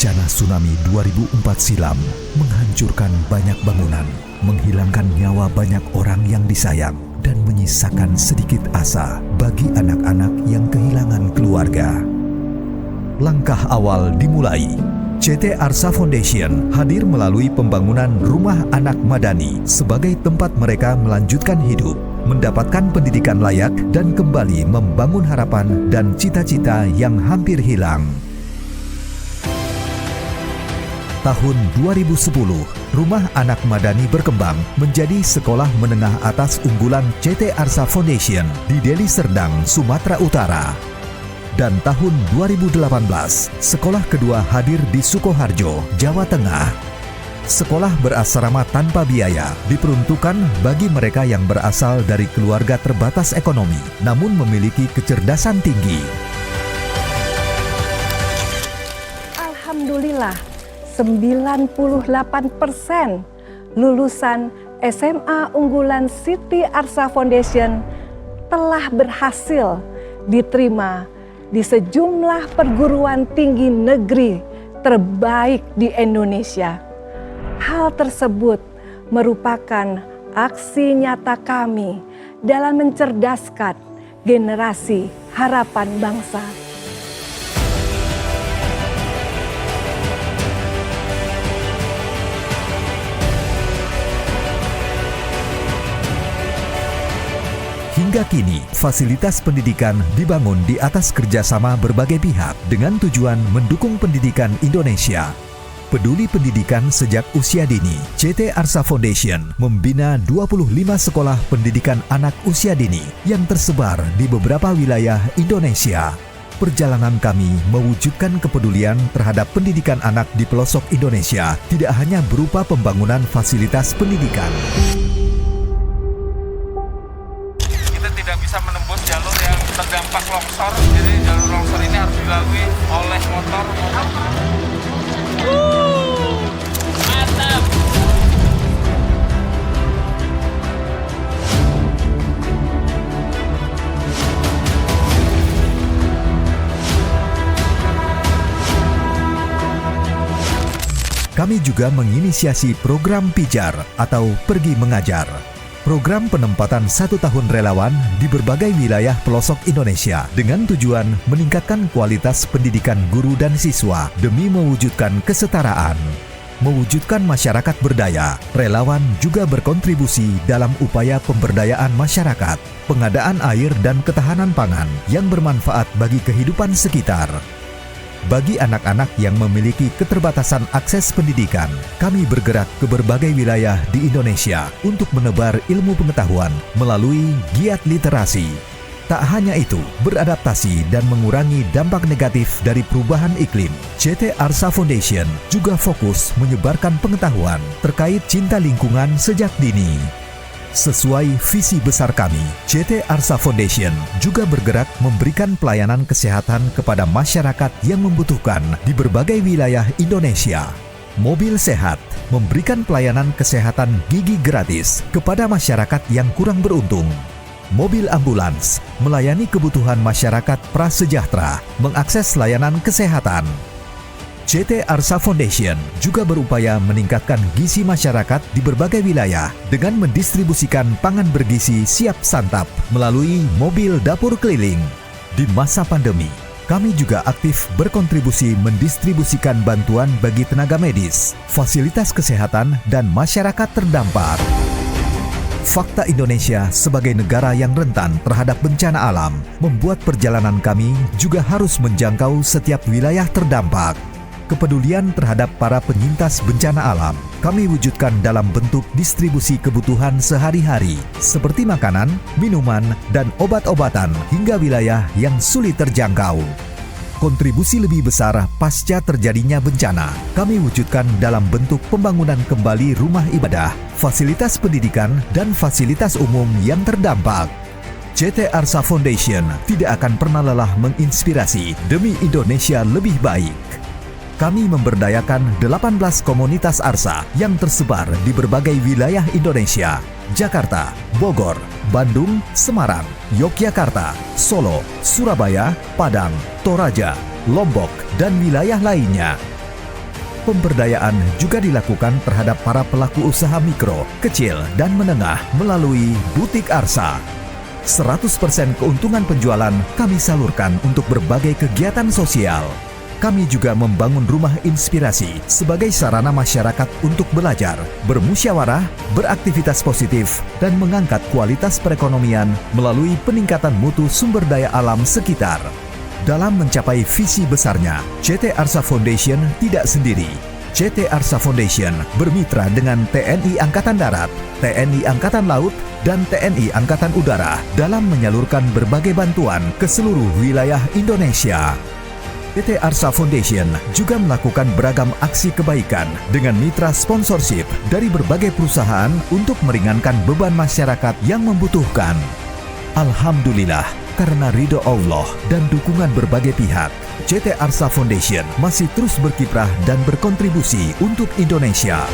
Bencana tsunami 2004 silam menghancurkan banyak bangunan, menghilangkan nyawa banyak orang yang disayang, dan menyisakan sedikit asa bagi anak-anak yang kehilangan keluarga. Langkah awal dimulai. CT Arsa Foundation hadir melalui pembangunan Rumah Anak Madani sebagai tempat mereka melanjutkan hidup, mendapatkan pendidikan layak, dan kembali membangun harapan dan cita-cita yang hampir hilang. Tahun 2010, Rumah Anak Madani berkembang menjadi sekolah menengah atas unggulan CT Arsa Foundation di Deli Serdang, Sumatera Utara. Dan tahun 2018, sekolah kedua hadir di Sukoharjo, Jawa Tengah. Sekolah berasrama tanpa biaya diperuntukkan bagi mereka yang berasal dari keluarga terbatas ekonomi, namun memiliki kecerdasan tinggi. Alhamdulillah, 98% lulusan SMA unggulan Siti Arsa Foundation telah berhasil diterima di sejumlah perguruan tinggi negeri terbaik di Indonesia. Hal tersebut merupakan aksi nyata kami dalam mencerdaskan generasi harapan bangsa. Hingga kini, fasilitas pendidikan dibangun di atas kerjasama berbagai pihak dengan tujuan mendukung pendidikan Indonesia. Peduli pendidikan sejak usia dini, CT Arsa Foundation membina 25 sekolah pendidikan anak usia dini yang tersebar di beberapa wilayah Indonesia. Perjalanan kami mewujudkan kepedulian terhadap pendidikan anak di pelosok Indonesia tidak hanya berupa pembangunan fasilitas pendidikan. Tidak bisa menembus jalur yang terdampak longsor, jadi jalur longsor ini harus dilalui oleh motor. Mantap! Kami juga menginisiasi program Pijar atau Pergi Mengajar. Program penempatan 1 tahun relawan di berbagai wilayah pelosok Indonesia dengan tujuan meningkatkan kualitas pendidikan guru dan siswa demi mewujudkan kesetaraan. Mewujudkan masyarakat berdaya, relawan juga berkontribusi dalam upaya pemberdayaan masyarakat, pengadaan air dan ketahanan pangan yang bermanfaat bagi kehidupan sekitar. Bagi anak-anak yang memiliki keterbatasan akses pendidikan, kami bergerak ke berbagai wilayah di Indonesia untuk menebar ilmu pengetahuan melalui giat literasi. Tak hanya itu, beradaptasi dan mengurangi dampak negatif dari perubahan iklim, CT Arsa Foundation juga fokus menyebarkan pengetahuan terkait cinta lingkungan sejak dini. Sesuai visi besar kami, CT Arsa Foundation juga bergerak memberikan pelayanan kesehatan kepada masyarakat yang membutuhkan di berbagai wilayah Indonesia. Mobil Sehat memberikan pelayanan kesehatan gigi gratis kepada masyarakat yang kurang beruntung. Mobil ambulans melayani kebutuhan masyarakat prasejahtera, mengakses layanan kesehatan. CT Arsa Foundation juga berupaya meningkatkan gizi masyarakat di berbagai wilayah dengan mendistribusikan pangan bergizi siap santap melalui mobil dapur keliling. Di masa pandemi, kami juga aktif berkontribusi mendistribusikan bantuan bagi tenaga medis, fasilitas kesehatan, dan masyarakat terdampak. Fakta Indonesia sebagai negara yang rentan terhadap bencana alam membuat perjalanan kami juga harus menjangkau setiap wilayah terdampak. Kepedulian terhadap para penyintas bencana alam kami wujudkan dalam bentuk distribusi kebutuhan sehari-hari seperti makanan, minuman, dan obat-obatan hingga wilayah yang sulit terjangkau. Kontribusi lebih besar pasca terjadinya bencana kami wujudkan dalam bentuk pembangunan kembali rumah ibadah, fasilitas pendidikan, dan fasilitas umum yang terdampak. CT Arsa Foundation tidak akan pernah lelah menginspirasi demi Indonesia lebih baik. Kami memberdayakan 18 komunitas Arsa yang tersebar di berbagai wilayah Indonesia: Jakarta, Bogor, Bandung, Semarang, Yogyakarta, Solo, Surabaya, Padang, Toraja, Lombok, dan wilayah lainnya. Pemberdayaan juga dilakukan terhadap para pelaku usaha mikro, kecil, dan menengah melalui Butik Arsa. 100% keuntungan penjualan kami salurkan untuk berbagai kegiatan sosial. Kami juga membangun rumah inspirasi sebagai sarana masyarakat untuk belajar, bermusyawarah, beraktivitas positif, dan mengangkat kualitas perekonomian melalui peningkatan mutu sumber daya alam sekitar. Dalam mencapai visi besarnya, CT Arsa Foundation tidak sendiri. CT Arsa Foundation bermitra dengan TNI Angkatan Darat, TNI Angkatan Laut, dan TNI Angkatan Udara dalam menyalurkan berbagai bantuan ke seluruh wilayah Indonesia. CT Arsa Foundation juga melakukan beragam aksi kebaikan dengan mitra sponsorship dari berbagai perusahaan untuk meringankan beban masyarakat yang membutuhkan. Alhamdulillah, karena ridho Allah dan dukungan berbagai pihak, CT Arsa Foundation masih terus berkiprah dan berkontribusi untuk Indonesia.